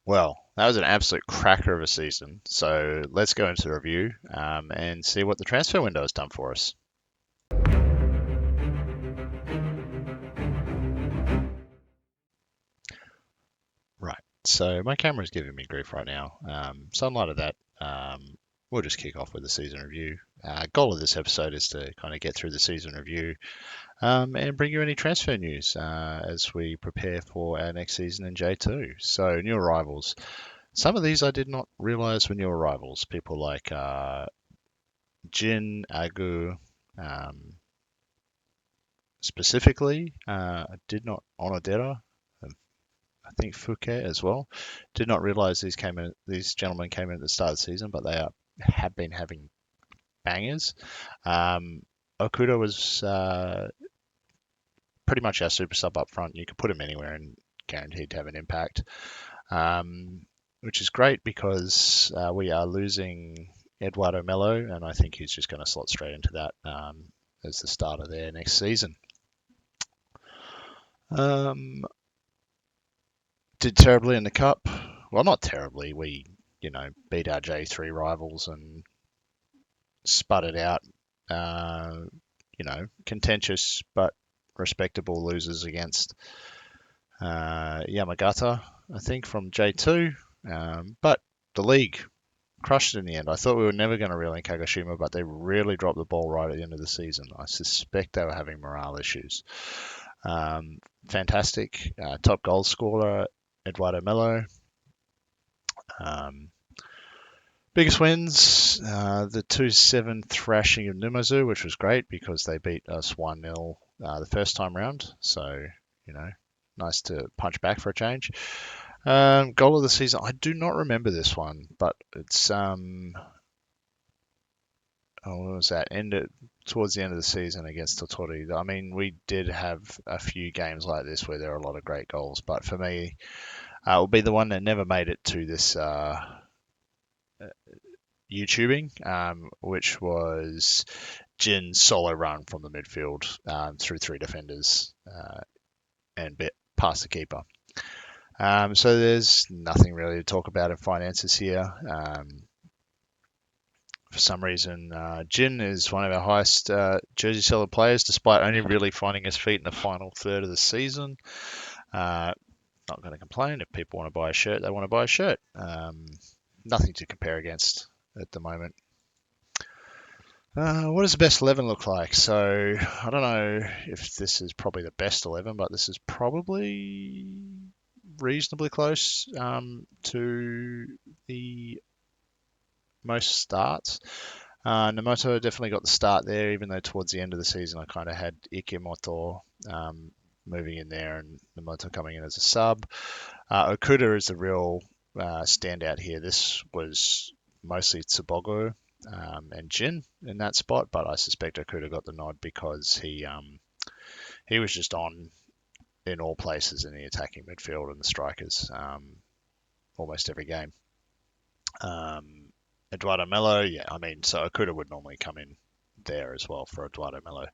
Well, that was an absolute cracker of a season. So let's go into the review and see what the transfer window has done for us. Right. So my camera's giving me grief right now. So in light of that, we'll just kick off with the season review. Goal of this episode is to kind of get through the season review and bring you any transfer news as we prepare for our next season in J2. So new arrivals. Some of these I did not realize were new arrivals. People like Jin, Agu, um, specifically. I did not Onodera. I think Fouquet as well. Did not realize these gentlemen came in at the start of the season, but have been having bangers. Um, Okuda was pretty much our super sub up front. You could put him anywhere and guaranteed to have an impact, which is great because we are losing Eduardo Melo, and I think he's just going to slot straight into that as the starter there next season. Um, did terribly in the cup. Well, not terribly. We, beat our J3 rivals and sputtered out, contentious but respectable losers against Yamagata, I think, from J2. But the league crushed it in the end. I thought we were never going to reel in Kagoshima, but they really dropped the ball right at the end of the season. I suspect they were having morale issues. Fantastic. Top goal scorer, Eduardo Melo. Biggest wins, the 2-7 thrashing of Numazu, which was great because they beat us 1-0 the first time round. So, nice to punch back for a change. Goal of the season, I do not remember this one, but it's what was that? Ended towards the end of the season against Totori. I mean, we did have a few games like this where there are a lot of great goals, but for me, it will be the one that never made it to this YouTubing, which was Jin's solo run from the midfield through three defenders and past the keeper. So there's nothing really to talk about in finances here. For some reason, Jin is one of our highest jersey seller players, despite only really finding his feet in the final third of the season. Not going to complain. If people want to buy a shirt, they want to buy a shirt. Nothing to compare against at the moment. What does the best 11 look like? So I don't know if this is probably the best 11, but this is probably reasonably close to the most starts. Namoto definitely got the start there, even though towards the end of the season I kind of had Ikemoto moving in there and Namoto coming in as a sub. Okuda is the real standout here. This was mostly Tsubogo and Jin in that spot, but I suspect Okuda got the nod because he was just on in all places in the attacking midfield and the strikers almost every game. Eduardo Melo, yeah, I mean, so Okuda would normally come in there as well for Eduardo Melo.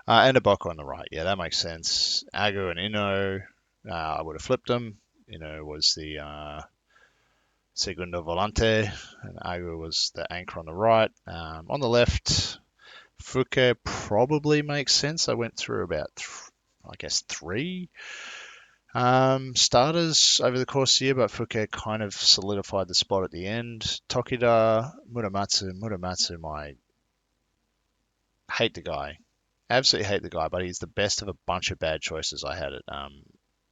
And Ibaka on the right, yeah, that makes sense. Agu and Ino, I would have flipped them. Ino was the segundo volante, and Agu was the anchor on the right. On the left, Fouquet probably makes sense. I went through about, I guess, three starters over the course of the year, but Fouquet kind of solidified the spot at the end. Tokida, Muramatsu, I hate the guy. Absolutely hate the guy, but he's the best of a bunch of bad choices I had at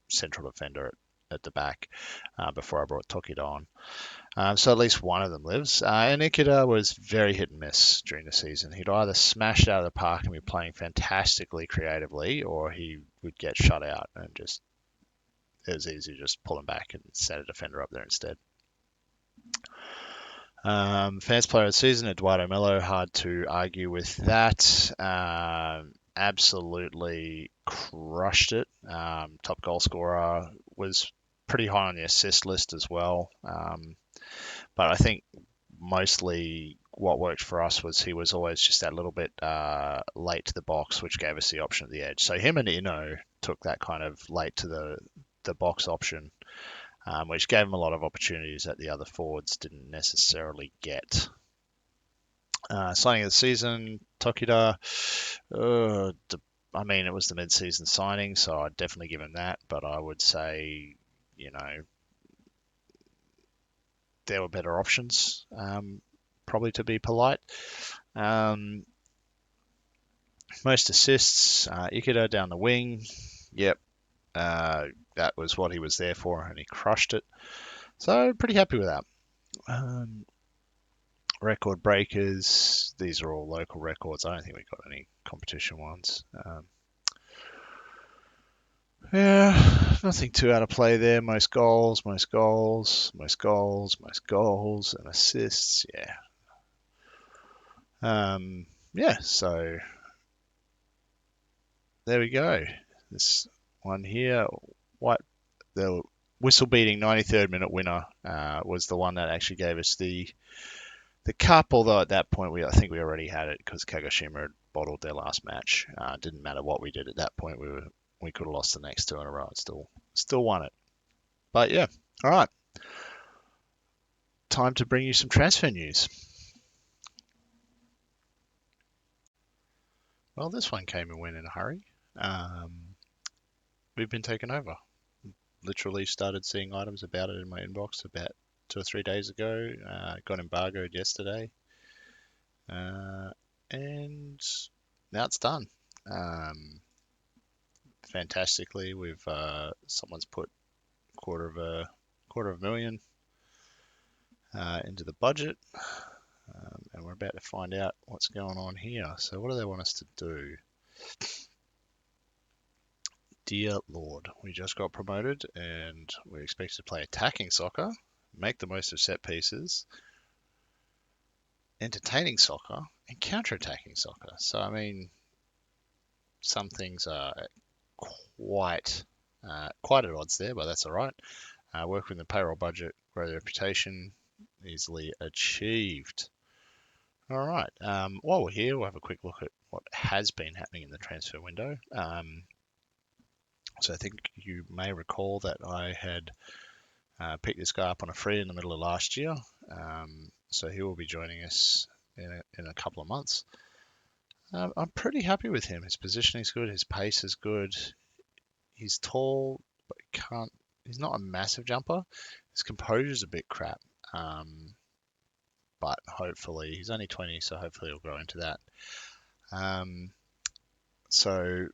central defender at the back before I brought Tokida on. So at least one of them lives. And Ikeda was very hit and miss during the season. He'd either smash it out of the park and be playing fantastically creatively, or he would get shut out and just it was easy to just pull him back and set a defender up there instead. Fans player of the season, Eduardo Melo, hard to argue with that. Absolutely crushed it. Top goal scorer, was pretty high on the assist list as well. But I think mostly what worked for us was he was always just that little bit late to the box, which gave us the option at the edge. So him and Ino took that kind of late to the box option which gave him a lot of opportunities that the other forwards didn't necessarily get. Signing of the season, Tokida. It was the mid-season signing, so I'd definitely give him that. But I would say, there were better options, probably to be polite. Most assists, Ikeda down the wing. Yep, that was what he was there for, and he crushed it. So pretty happy with that. Record breakers, these are all local records. I don't think we've got any competition ones. Nothing too out of play there. Most goals, and assists. So there we go. This one here, the whistle-beating 93rd minute winner was the one that actually gave us the cup, although at that point I think we already had it because Kagoshima had bottled their last match. Didn't matter what we did at that point. We could have lost the next two in a row. Still won it. But yeah, all right. Time to bring you some transfer news. Well, this one came and went in a hurry. We've been taken over. Literally started seeing items about it in my inbox about 2 or 3 days ago. Got embargoed yesterday. And now it's done. Fantastically, someone's put quarter of a million into the budget, and we're about to find out what's going on here. So what do they want us to do? Dear Lord, we just got promoted and we're expected to play attacking soccer, make the most of set pieces, entertaining soccer, and counter-attacking soccer. So some things are quite at odds there, but that's all right. Work within the payroll budget, grow the reputation, easily achieved. All right. While we're here, we'll have a quick look at what has been happening in the transfer window. So I think you may recall that I had picked this guy up on a free in the middle of last year. So he will be joining us in a couple of months. I'm pretty happy with him. His positioning is good. His pace is good. He's tall, but he's not a massive jumper. His composure is a bit crap. But hopefully, he's only 20, so hopefully he'll grow into that. So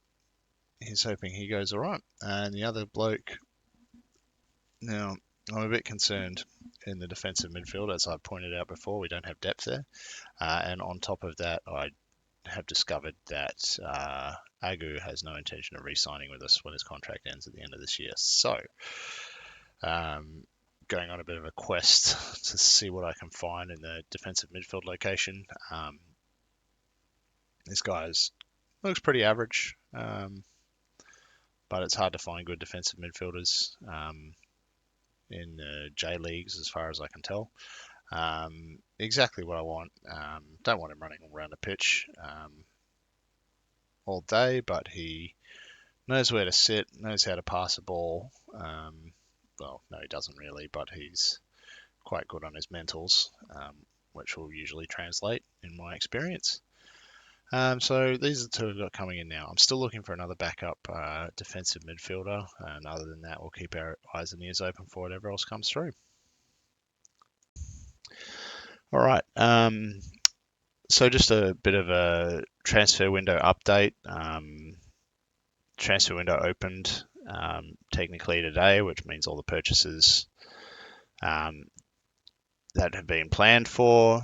he's hoping he goes all right. And the other bloke, now I'm a bit concerned in the defensive midfield, as I pointed out before. We don't have depth there. And on top of that, I have discovered that Agu has no intention of re-signing with us when his contract ends at the end of this year. So, going on a bit of a quest to see what I can find in the defensive midfield location. This guy looks pretty average, but it's hard to find good defensive midfielders in the J leagues, as far as I can tell. Exactly what I want. Don't want him running around the pitch all day, but he knows where to sit, knows how to pass a ball. Well, no, he doesn't really, but he's quite good on his mentals, which will usually translate in my experience. So these are the two I've got coming in now. I'm still looking for another backup defensive midfielder, and other than that, we'll keep our eyes and ears open for whatever else comes through. All right. So just a bit of a transfer window update. Transfer window opened technically today, which means all the purchases that have been planned for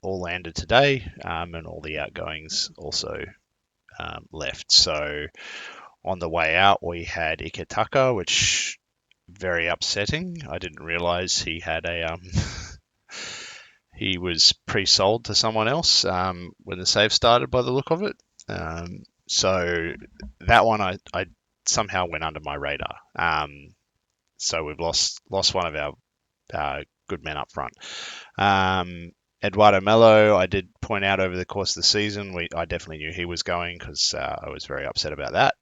all landed today, and all the outgoings also left. So on the way out, we had Iketaka, which very upsetting. I didn't realize he had he was pre-sold to someone else when the save started, by the look of it. So that one I somehow went under my radar. So we've lost one of our good men up front. Eduardo Melo, I did point out over the course of the season, I definitely knew he was going because I was very upset about that.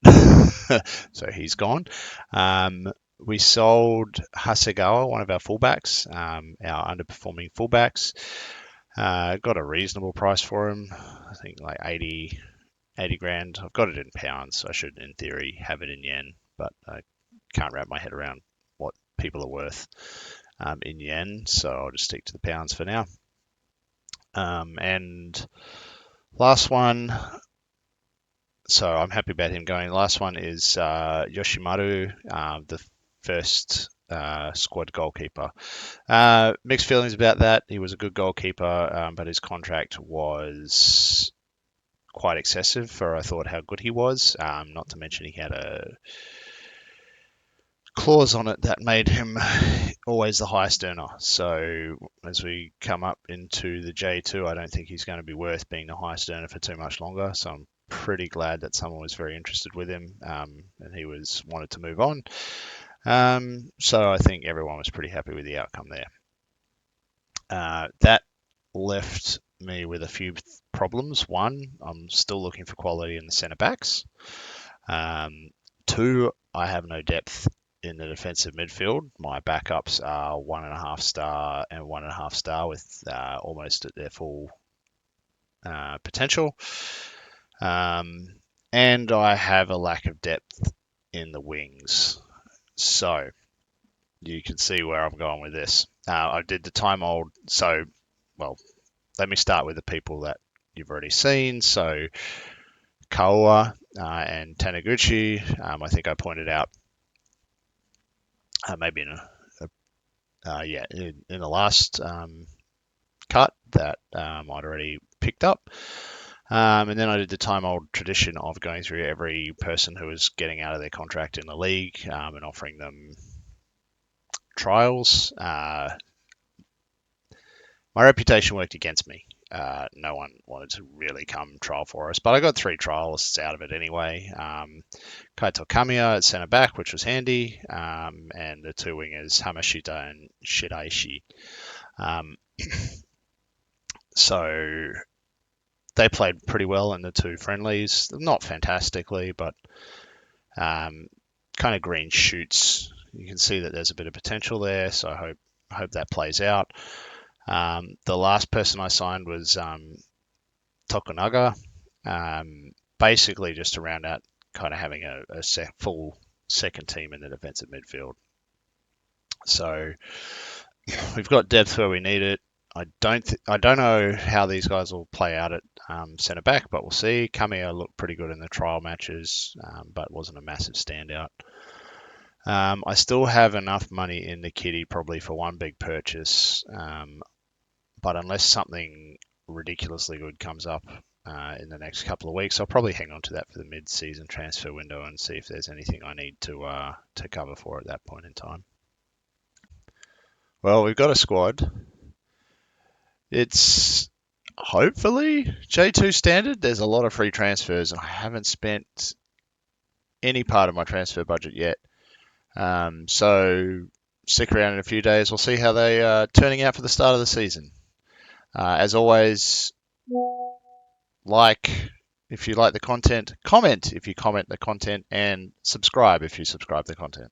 So he's gone. We sold Hasegawa, one of our fullbacks, our underperforming fullbacks. Got a reasonable price for him. I think like 80 grand. I've got it in pounds, so I should, in theory, have it in yen, but I can't wrap my head around what people are worth in yen, so I'll just stick to the pounds for now. And last one, so I'm happy about him going. Last one is Yoshimaru, the first squad goalkeeper. Mixed feelings about that. He was a good goalkeeper, but his contract was quite excessive for, I thought, how good he was. Not to mention he had a clause on it that made him always the highest earner. So as we come up into the J2, I don't think he's going to be worth being the highest earner for too much longer. So I'm pretty glad that someone was very interested with him, and he wanted to move on. So I think everyone was pretty happy with the outcome there. That left me with a few problems. One, I'm still looking for quality in the centre backs. Two, I have no depth in the defensive midfield. My backups are 1.5 star and 1.5 star with almost at their full potential. And I have a lack of depth in the wings. So you can see where I'm going with this. I did the time old. So, well, let me start with the people that you've already seen. So Kaua and Taniguchi, I think I pointed out maybe in in the last cut that I'd already picked up. And then I did the time old tradition of going through every person who was getting out of their contract in the league and offering them trials. My reputation worked against me. No one wanted to really come trial for us, but I got 3 trialists out of it anyway. Kaito Kamiya at centre back, which was handy, and the 2 wingers Hamashita and Shiraishi. So they played pretty well in the 2 friendlies. Not fantastically, but kind of green shoots. You can see that there's a bit of potential there, so I hope that plays out. The last person I signed was Tokunaga, basically just to round out kind of having a full second team in the defensive midfield. So we've got depth where we need it. I don't know how these guys will play out at centre back, but we'll see. Kamiya looked pretty good in the trial matches, but wasn't a massive standout. I still have enough money in the kitty probably for one big purchase, but unless something ridiculously good comes up in the next couple of weeks, I'll probably hang on to that for the mid-season transfer window and see if there's anything I need to cover for at that point in time. Well, we've got a squad. It's hopefully J2 standard. There's a lot of free transfers. I haven't spent any part of my transfer budget yet. So stick around in a few days. We'll see how they are turning out for the start of the season. As always, like if you like the content, comment if you comment the content, and subscribe if you subscribe the content.